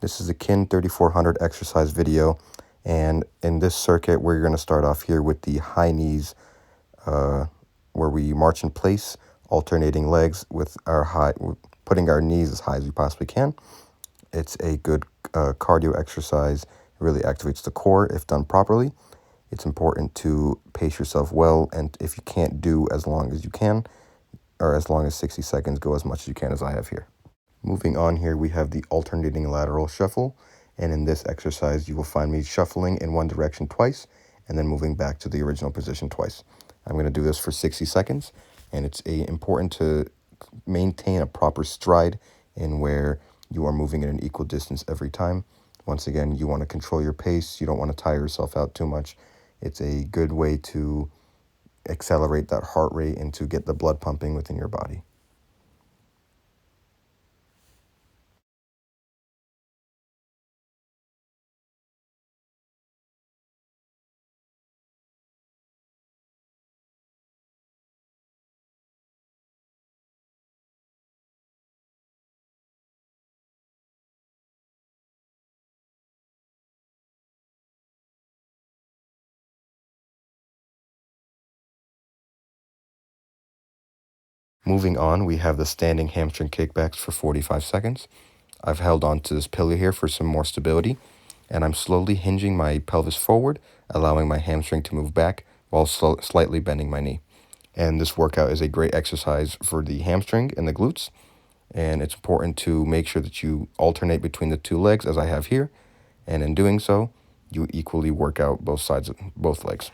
This is a Kine 3400 exercise video, and in this circuit we're going to start off here with the high knees, where we march in place, alternating legs with putting our knees as high as we possibly can. It's a good cardio exercise. It really activates the core if done properly. It's important to pace yourself well, and if you can't do as long as you can, or as long as 60 seconds, go as much as you can, as I have here. Moving on here, we have the alternating lateral shuffle, and in this exercise you will find me shuffling in one direction twice and then moving back to the original position twice. I'm going to do this for 60 seconds, and it's important to maintain a proper stride in where you are moving at an equal distance every time. Once again, you want to control your pace. You don't want to tire yourself out too much. It's a good way to accelerate that heart rate and to get the blood pumping within your body. Moving on, we have the standing hamstring kickbacks for 45 seconds. I've held on to this pillar here for some more stability, and I'm slowly hinging my pelvis forward, allowing my hamstring to move back while slightly bending my knee. And this workout is a great exercise for the hamstring and the glutes, and it's important to make sure that you alternate between the two legs as I have here, and in doing so, you equally work out both sides of both legs.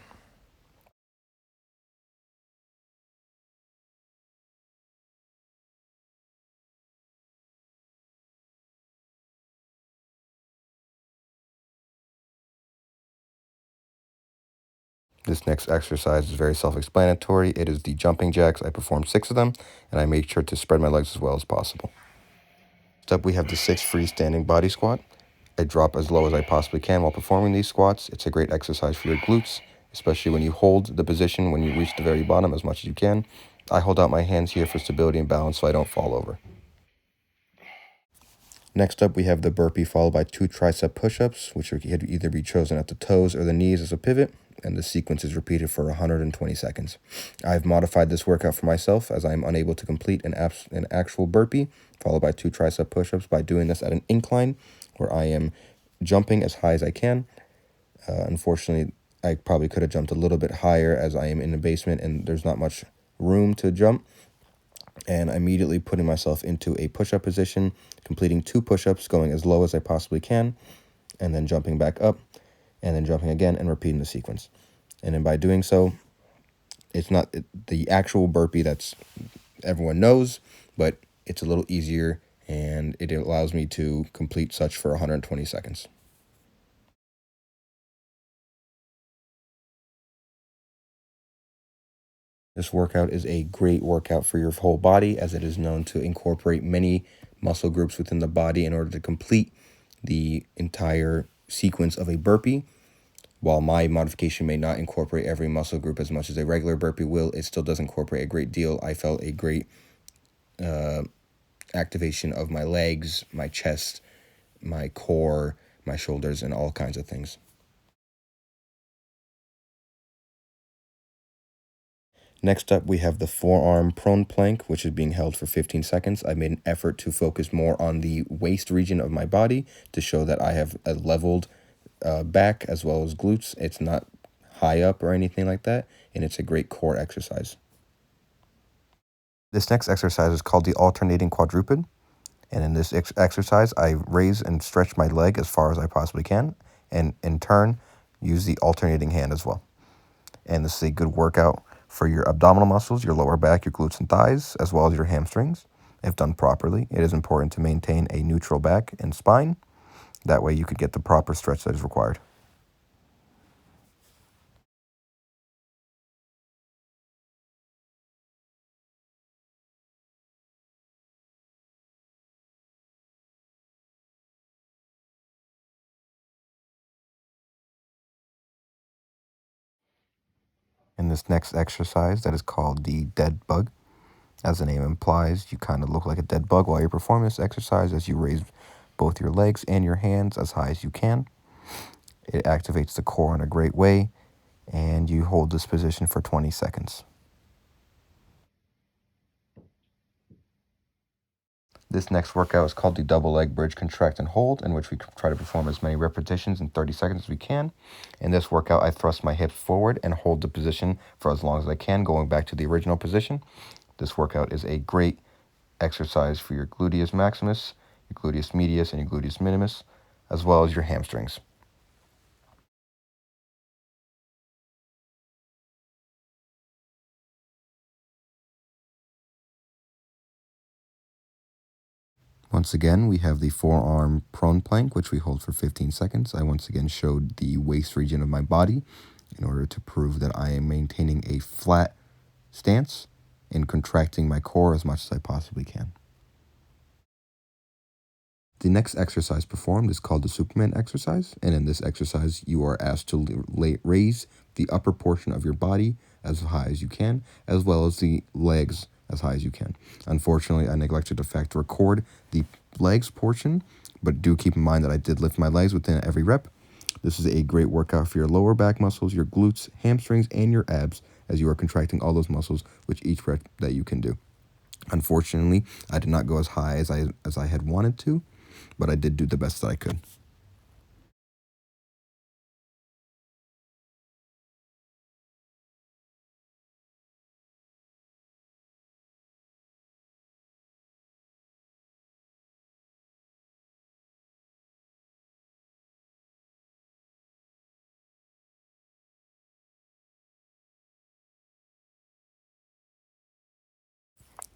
This next exercise is very self-explanatory. It is the jumping jacks. I performed 6 of them, and I made sure to spread my legs as well as possible. Next up, we have the 6 freestanding body squat. I drop as low as I possibly can while performing these squats. It's a great exercise for your glutes, especially when you hold the position when you reach the very bottom as much as you can. I hold out my hands here for stability and balance so I don't fall over. Next up, we have the burpee followed by 2 tricep push-ups, which can either be chosen at the toes or the knees as a pivot, and the sequence is repeated for 120 seconds. I've modified this workout for myself as I'm unable to complete an actual burpee followed by 2 tricep push-ups by doing this at an incline where I am jumping as high as I can. Unfortunately, I probably could have jumped a little bit higher as I am in the basement and there's not much room to jump. And immediately putting myself into a push-up position, completing 2 push-ups, going as low as I possibly can, and then jumping back up, and then jumping again, and repeating the sequence. And then by doing so, it's not the actual burpee that's everyone knows, but it's a little easier, and it allows me to complete such for 120 seconds. This workout is a great workout for your whole body, as it is known to incorporate many muscle groups within the body in order to complete the entire sequence of a burpee. While my modification may not incorporate every muscle group as much as a regular burpee will, it still does incorporate a great deal. I felt a great activation of my legs, my chest, my core, my shoulders, and all kinds of things. Next up, we have the forearm prone plank, which is being held for 15 seconds. I made an effort to focus more on the waist region of my body to show that I have a leveled back as well as glutes. It's not high up or anything like that, and it's a great core exercise. This next exercise is called the alternating quadruped, and in this exercise, I raise and stretch my leg as far as I possibly can, and in turn, use the alternating hand as well. And this is a good workout for your abdominal muscles, your lower back, your glutes and thighs, as well as your hamstrings. If done properly, it is important to maintain a neutral back and spine. That way you could get the proper stretch that is required. In this next exercise, that is called the dead bug. As the name implies, you kind of look like a dead bug while you're performing this exercise as you raise both your legs and your hands as high as you can. It activates the core in a great way, and you hold this position for 20 seconds. This next workout is called the double leg bridge contract and hold, in which we try to perform as many repetitions in 30 seconds as we can. In this workout, I thrust my hips forward and hold the position for as long as I can, going back to the original position. This workout is a great exercise for your gluteus maximus, your gluteus medius, and your gluteus minimus, as well as your hamstrings. Once again, we have the forearm prone plank, which we hold for 15 seconds. I once again showed the waist region of my body in order to prove that I am maintaining a flat stance and contracting my core as much as I possibly can. The next exercise performed is called the Superman exercise, and in this exercise, you are asked to raise the upper portion of your body as high as you can, as well as the legs as high as you can. Unfortunately, I neglected the fact to record the legs portion, but do keep in mind that I did lift my legs within every rep. This is a great workout for your lower back muscles, your glutes, hamstrings, and your abs, as you are contracting all those muscles with each rep that you can do. Unfortunately, I did not go as high as I had wanted to, but I did do the best that I could.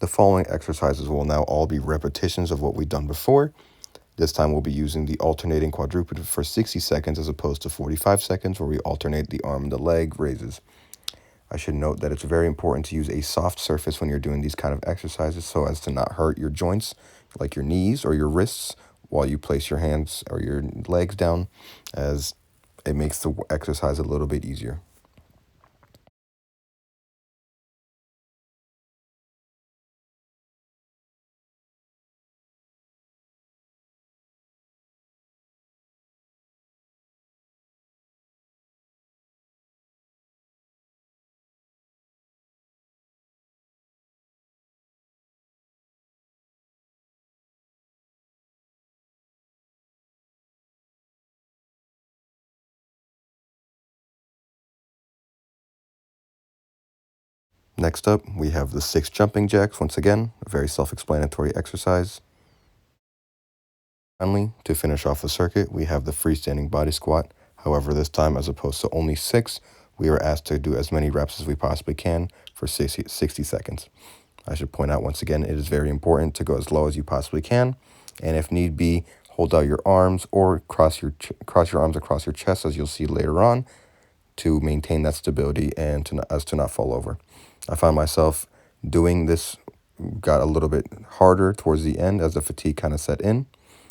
The following exercises will now all be repetitions of what we've done before. This time we'll be using the alternating quadruped for 60 seconds as opposed to 45 seconds, where we alternate the arm and the leg raises. I should note that it's very important to use a soft surface when you're doing these kind of exercises so as to not hurt your joints, like your knees or your wrists, while you place your hands or your legs down, as it makes the exercise a little bit easier. Next up, we have the 6 jumping jacks. Once again, a very self-explanatory exercise. Finally, to finish off the circuit, we have the freestanding body squat. However, this time, as opposed to only 6, we are asked to do as many reps as we possibly can for 60 seconds. I should point out once again, it is very important to go as low as you possibly can, and if need be, hold out your arms or cross your arms across your chest, as you'll see later on, to maintain that stability and to not fall over. I found myself doing this got a little bit harder towards the end as the fatigue kind of set in.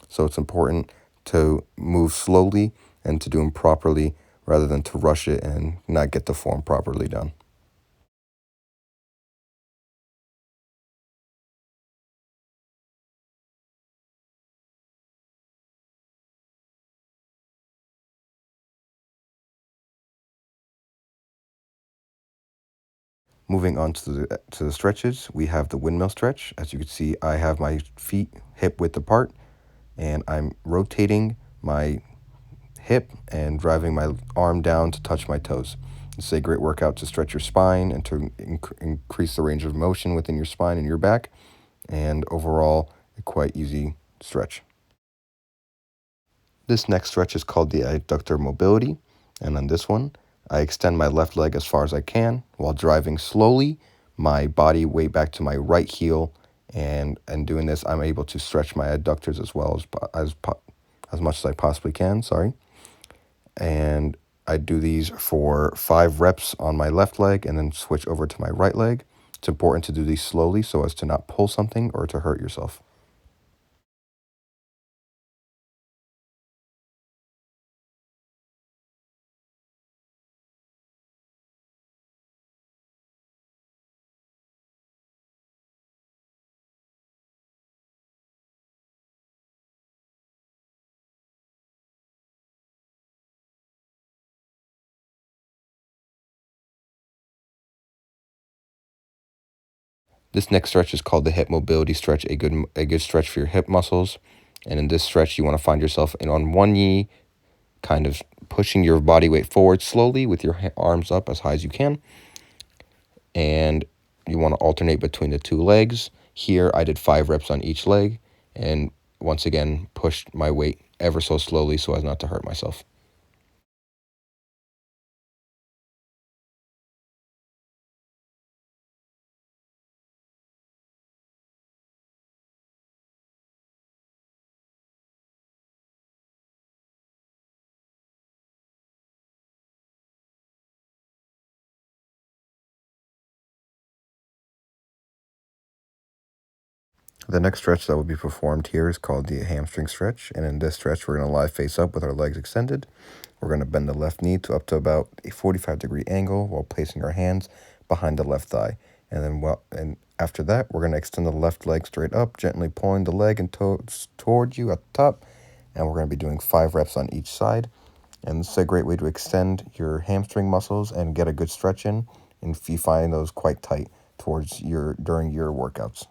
So it's important to move slowly and to do them properly rather than to rush it and not get the form properly done. Moving on to the stretches, we have the windmill stretch. As you can see, I have my feet hip width apart, and I'm rotating my hip and driving my arm down to touch my toes. It's a great workout to stretch your spine and to increase the range of motion within your spine and your back, and overall, a quite easy stretch. This next stretch is called the adductor mobility, and on this one, I extend my left leg as far as I can while driving slowly my body weight back to my right heel, and doing this, I'm able to stretch my adductors as well as much as I possibly can. Sorry, and I do these for 5 reps on my left leg and then switch over to my right leg. It's important to do these slowly so as to not pull something or to hurt yourself. This next stretch is called the hip mobility stretch, a good stretch for your hip muscles. And in this stretch, you want to find yourself in on one knee, kind of pushing your body weight forward slowly with your arms up as high as you can. And you want to alternate between the two legs. Here, I did 5 reps on each leg, and once again, pushed my weight ever so slowly so as not to hurt myself. The next stretch that will be performed here is called the hamstring stretch. And in this stretch, we're going to lie face up with our legs extended. We're going to bend the left knee to up to about a 45-degree angle while placing our hands behind the left thigh. And after that, we're going to extend the left leg straight up, gently pulling the leg and toes toward you at the top. And we're going to be doing 5 reps on each side. And this is a great way to extend your hamstring muscles and get a good stretch in if you find those quite tight during your workouts.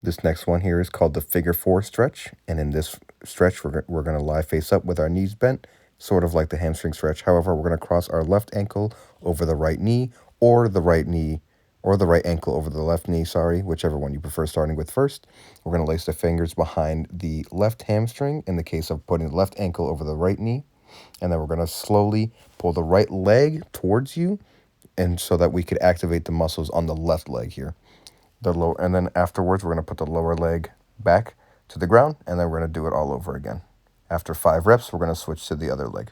This next one here is called the figure 4 stretch. And in this stretch, we're going to lie face up with our knees bent, sort of like the hamstring stretch. However, we're going to cross our left ankle over the right knee, or the right knee, or the right ankle over the left knee, sorry, whichever one you prefer starting with first. We're going to lace the fingers behind the left hamstring in the case of putting the left ankle over the right knee. And then we're going to slowly pull the right leg towards you, and so that we could activate the muscles on the left leg here. And then afterwards, we're going to put the lower leg back to the ground, and then we're going to do it all over again. After 5 reps, we're going to switch to the other leg.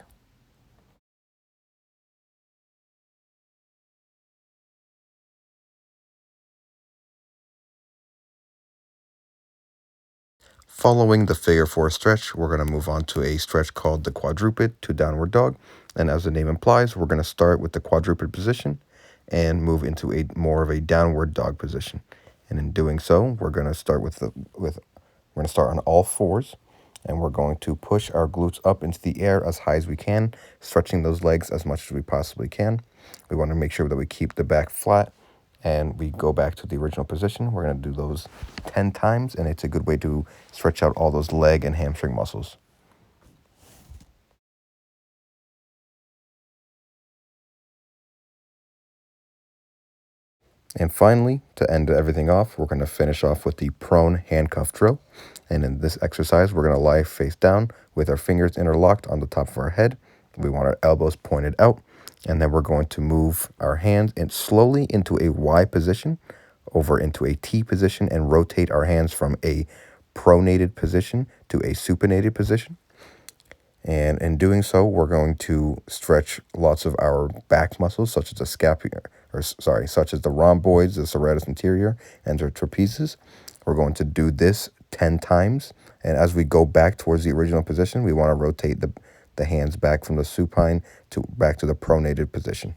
Following the figure 4 stretch, we're going to move on to a stretch called the quadruped to downward dog. And as the name implies, we're going to start with the quadruped position and move into a more of a downward dog position. And in doing so, we're going to start we're going to start on all fours, and we're going to push our glutes up into the air as high as we can, stretching those legs as much as we possibly can. We want to make sure that we keep the back flat, and we go back to the original position. We're going to do those 10 times, and it's a good way to stretch out all those leg and hamstring muscles. And finally, to end everything off, we're going to finish off with the prone handcuff drill. And in this exercise, we're going to lie face down with our fingers interlocked on the top of our head. We want our elbows pointed out. And then we're going to move our hands slowly into a Y position, over into a T position, and rotate our hands from a pronated position to a supinated position. And in doing so, we're going to stretch lots of our back muscles, such as such as the rhomboids, the serratus anterior, and the trapezes. We're going to do this 10 times. And as we go back towards the original position, we want to rotate the hands back from the supine back to the pronated position.